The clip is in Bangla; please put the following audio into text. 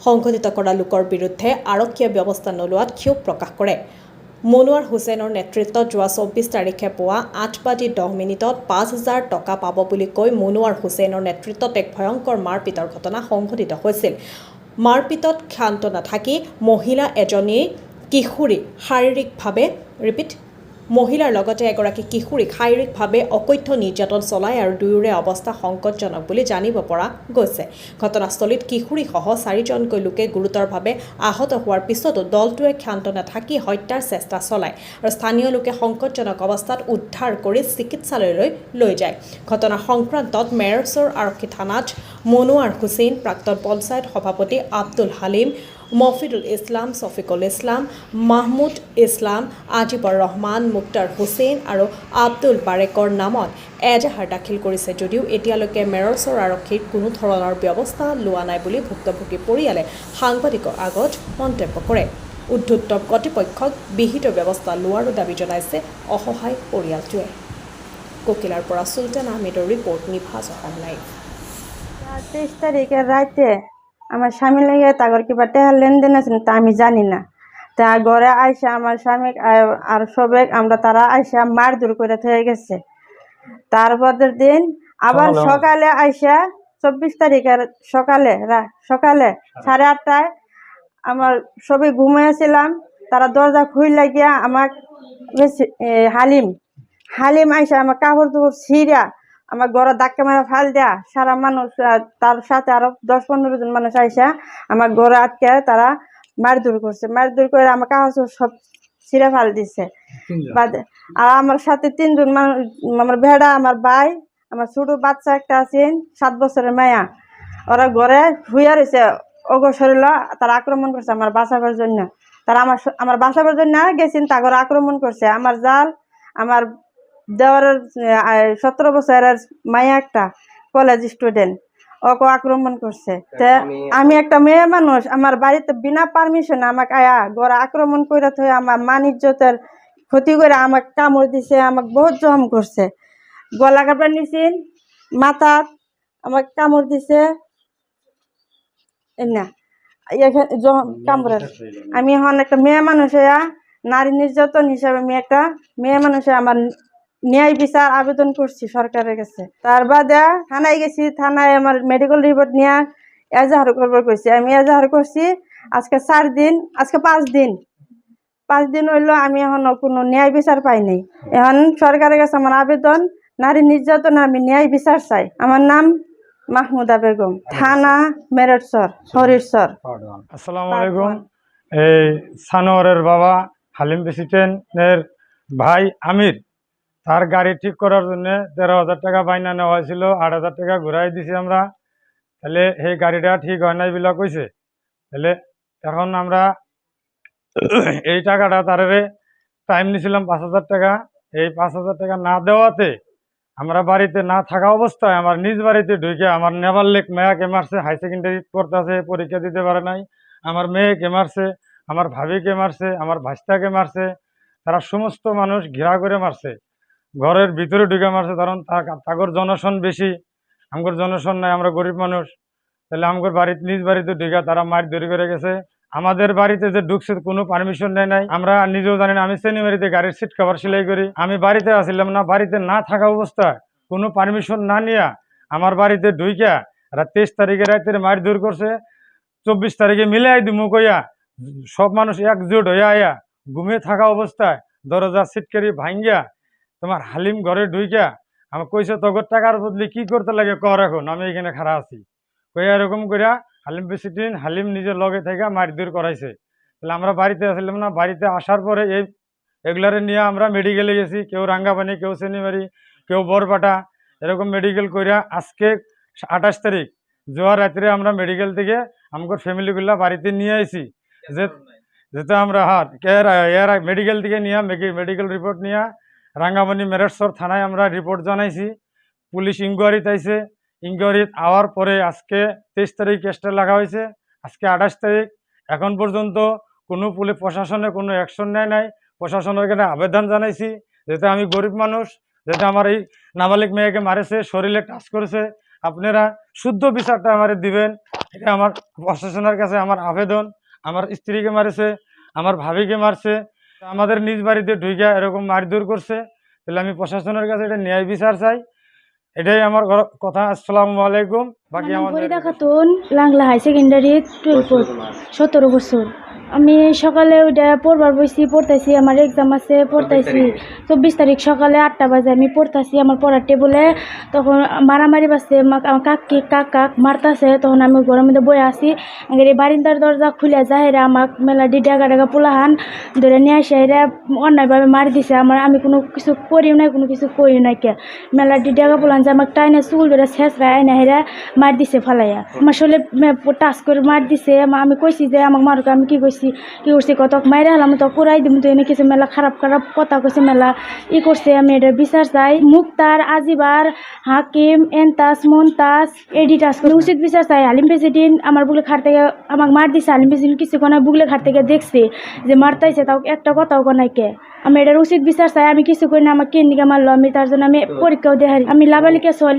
সংঘটিত কৰা লোকৰ বিৰুদ্ধে আৰক্ষীয়ে ব্যৱস্থা নোলোৱাত ক্ষোভ প্ৰকাশ কৰে। মনোৱাৰ হুছেইনৰ নেতৃত্বত যোৱা 24 তাৰিখে পুৱা 8:10 5,000 টকা পাব বুলি কৈ মনোৱাৰ হুছেইনৰ নেতৃত্বত এক ভয়ংকৰ মাৰপিটৰ ঘটনা সংঘটিত হৈছিল। মাৰপিটত ক্ষান্ত নাথাকি মহিলা এজনী কিশোৰী মহিলাৰ লগতে এগৰাকী কিশোৰীক শাৰীৰিকভাৱে অকথ্য নিৰ্যাতন চলায় আৰু দুয়োৰে অৱস্থা সংকটজনক বুলি জানিব পৰা গৈছে। ঘটনাস্থলীত কিশোৰীসহ 4জনকৈ লোকে গুৰুতৰভাৱে আহত হোৱাৰ পিছতো দলটোৱে ক্ষান্ত নাথাকি হত্যাৰ চেষ্টা চলায় আৰু স্থানীয় লোকে সংকটজনক অৱস্থাত উদ্ধাৰ কৰি চিকিৎসালয়লৈ লৈ যায়। ঘটনা সংক্ৰান্তত মেৰচৰ আৰক্ষী থানাত মনোৱাৰ হুছেইন, প্ৰাক্তন পঞ্চায়ত সভাপতি আব্দুল হালিম, মফিদুল ইছলাম, ছফিকুল ইছলাম, মাহমুদ ইছলাম, আজিবৰ ৰহমান, মুক্তাৰ হুছেইন আৰু আব্দুল বাৰেকৰ নামত এজাহাৰ দাখিল কৰিছে যদিও এতিয়ালৈকে মেৰচৰ আৰক্ষীৰ কোনো ধৰণৰ ব্যৱস্থা লোৱা নাই বুলি ভুক্তভোগী পৰিয়ালে সাংবাদিকৰ আগত মন্তব্য কৰে। উদ্ধত্ত কৰ্তৃপক্ষক বিহিত ব্যৱস্থা লোৱাৰো দাবী জনাইছে অসহায় পৰিয়ালটোৱে। কোকিলাৰ পৰা চুলতান আহমেদৰ ৰিপৰ্ট, নিভাজ অসম লাইভ। 23 তারিখে রাতে আমার স্বামী লেগে তাগর কিবা টেহার লেনদেন আছে তা আমি জানি না। তা ঘরে আইসা আমার স্বামী আর সবে আমরা তারা আইসা মারধর করে থেকে গেছে। তারপরের দিন আবার সকালে আইসা 24 তারিখের সকালে 8:30টায় আমার সবে ঘুমাইছিলাম, তারা দরজা খুইলা গিয়া আমার হালিম আইসা আমার কাপড় চোপড় ছিঁড়া আমার ঘরে ধাক্কা মারা ফাল দেয়া সারা মানুষ, তার সাথে আরো 10-15 জন মানুষ আইসা আমার ঘরে আটকে তারা মারধর করছে। মারধর করে আমার কাপড় সব ছিঁড়ে ফাল দিছে। আর আমার সাথে 3 জন মানুষ, আমার ভেড়া, আমার ভাই, আমার ছোট বাচ্চা একটা আছেন 7 বছরের মায়া, ওরা ঘরে শুয়ে রয়েছে। ওগো শরীর তারা আক্রমণ করছে আমার বাঁচাবার জন্য। তারা আমার বাঁচাবার জন্য গেছেন, তা ঘরে আক্রমণ করছে। আমার জাল, আমার দেওয়ারের 17 বছরের মায়া একটা কলেজ স্টুডেন্ট, ওকে আক্রমণ করছে। আমি একটা মেয়ে মানুষ, আমার বাড়িতে বিনা পারমিশন আমাকে আয়া ঘরে আক্রমণ করে থয়ে আমার মান ইজ্জতের ক্ষতি করে আমাকে কামড় দিছে, আমাকে বহুত জখম করছে। গলা কাপড় নিছেন, মাথার আমাকে কামড় দিছে। কামড়ের আমি এখন একটা মেয়ে মানুষ হইয়া নারী নির্যাতন হিসাবে আমি একটা মেয়ে মানুষ আমার ন্যায় বিচার আবেদন করছি সরকারের কাছে। তার বাদে থানায় গেছি, থানায় আমার মেডিকেল রিপোর্ট নিয়ে এজাহার করবার কইছি। আমি এজাহার করছি আজকে 4 দিন, আজকে 5 দিন হইলো, আমি এখন কোনো ন্যায় বিচার পাই নাই। এখন সরকারের কাছে আমার আবেদন, নারী নির্যাতন আমি ন্যায় বিচার চাই। আমার নাম মাহমুদা বেগম, থানা মেরঠচর, হরিশচর। আসসালামু আলাইকুম। এই সানোয়ারের বাবা হালিম প্রেসিডেন্টের ভাই আমির, তার গাড়ি ঠিক করার জন্য 13,000 টাকা বাইনা নেওয়া হয়েছিল, 8,000 টাকা ঘুরাই দিছি আমরা। তাহলে সেই গাড়িটা ঠিক হয় নাই বলে কইছে। তাহলে এখন আমরা এই টাকাটা তারে টাইম নিছিলাম 5,000 টাকা। এই 5,000 টাকা না দেওয়াতে আমরা বাড়িতে না থাকা অবস্থায় আমার নিজ বাড়িতে ঢুকে আমার নেবাল্লেক মেয়াকে মারছে, হাই সেকেন্ডারি পড়তেছে, পরীক্ষা দিতে পারে নাই। আমার মেয়েকে মারছে, আমার ভাবিকে মারছে, আমার ভাস্তাকে মারছে। তারা সমস্ত মানুষ ঘেরা করে মারছে, ঘরের ভিতরে ঢুকে মারছে। কারণ তাগর জনসন বেশি, আমগর জনসন নাই, আমরা গরিব মানুষ। তাহলে আমগর বাড়িতে নিজ বাড়িতে ঢুকে তারা মার ধরে করে গেছে। আমাদের বাড়িতে যে ঢুকছে কোনো পারমিশন নেয় নাই, আমরা নিজেও জানি না। আমি সেনিমারিতে গাড়ির সিট কভার সেলাই করি, আমি বাড়িতে আসিলাম না। বাড়িতে না থাকা অবস্থায় কোনো পারমিশন না নিয়ে আমার বাড়িতে ঢুইকা রাত 23 তারিখে রাতের মার দূর করছে। 24 তারিখে মিলাই দিমু কইয়া সব মানুষ একজোট হইয়া আয়া ঘুমিয়ে থাকা অবস্থায় দরজা সিটকারি ভাঙ্গিয়া তোমার হালিম ঘরে ঢুইকা আমার কইছে তগর টাকার বদলে কি করতে লাগে কর, এখন আমি এখানে খাড়া আছি কইয়া এরকম কইরা হালিম প্রেসিডেন্ট হালিম নিজের লগে থেকে মারধর করাইছে। তাহলে আমরা বাড়িতে আসলাম না। বাড়িতে আসার পরে এগুলারে নিয়ে আমরা মেডিকেলে গেছি, কেউ রাঙ্গাপানি, কেউ সেনিমারি, কেউ বরপাটা, এরকম মেডিকেল কইরা আজকে 28 তারিখ জোয়ার রাত্রে আমরা মেডিকেল থেকে আমাদের ফ্যামিলিগুলা বাড়িতে নিয়ে আইছি। যেটা আমরা এর মেডিকেল থেকে নিয়ে মেডিকেল রিপোর্ট নিয়ে রাঙ্গামানি মেরঠচর থানায় আমরা রিপোর্ট জানাইছি। পুলিশ ইনকোয়ারিতে আইছে, ইনকোয়ারিত আওয়ার পরে আজকে 23 তারিখ কেসটা লাগা হয়েছে। আজকে 28 তারিখ, এখন পর্যন্ত কোনো পুলিশ প্রশাসনে কোনো অ্যাকশন নেয় নাই। প্রশাসনের এখানে আবেদন জানাইছি, যেটা আমি গরিব মানুষ, যেটা আমার এই নাবালিক মেয়েকে মারেছে, শরীরে টাচ করেছে, আপনারা শুদ্ধ বিচারটা আমার দিবেন, এটা আমার প্রশাসনের কাছে আমার আবেদন। আমার স্ত্রীকে মারছে, আমার ভাবিকে মারছে, আমাদের নিজ বাড়িতে ঢুইকা এরকম মারধর করছে। তাহলে আমি প্রশাসনের কাছে এটা ন্যায় বিচার চাই। এটাই আমার কথা। আসসালামু আলাইকুম। বাকি আমার নাম আমাদের ফরিদা খাতুন, লাংলা হাই সেকেন্ডারি 12 17 বছর। আমি সকালে ওইটা পড়বার বসছি, পড়তেছি, আমার এক্সাম আছে, পড়তেছি। 24 তারিখ সকালে 8টা বাজে আমি পড়তেছি আমার পড়ার টেবলে, তখন মারামারি বাজছে, আমার কাক মারতাছে। তখন আমি ঘরের মধ্যে বয়ে আছি, আগে বারিন্দার দরজা খুলে যায়, এরা আমাকে মেলা ডাগা পোলাহান ধরে নিয়ে আসে, এরা অন্যায়ভাবে মারি দিছে। আমি কোনো কিছু করিও নাই, কোনো কিছু করিও নাই, কে মেলা ডাগা পোলাহান যে আমাকে টাইনে চুল ধরে ছেঁচড়ায় আইনা হেরা মার দিছে ফালাইয়া, আমার শরীরে টাচ করে মার দিছে। আমি কইছি যে আমাকে মারুক, আমি কি করছি কত মাইরা হলাম, তো কুড়াই দিব, তো এনে কিছু মেলা খারাপ কথা কইছে, মেলা করছে। আমি এটার বিচার চাই। মুক্তার, আজিবার, হাকিম, এন্তাস, মন্তাস, এডিটাস উচিত বিচার চাই। হালিম প্রেসিডেন্ট আমার বুগলে খাট থেকে আমাকে মার দিছে। হালিম প্রেসিডেন্ট কিছু কোনায় বুগলে খাট থেকে দেখছে যে মারতাইছে, তাও একটা কথাও কোনাইকে। আমি এটার উচিত বিচার চাই। আমি কিছু করি না, আমাকে কেন দিকে মারলো, আমি তার জন্য আমি পরীক্ষাও দেখাই। আমি লাবালিকা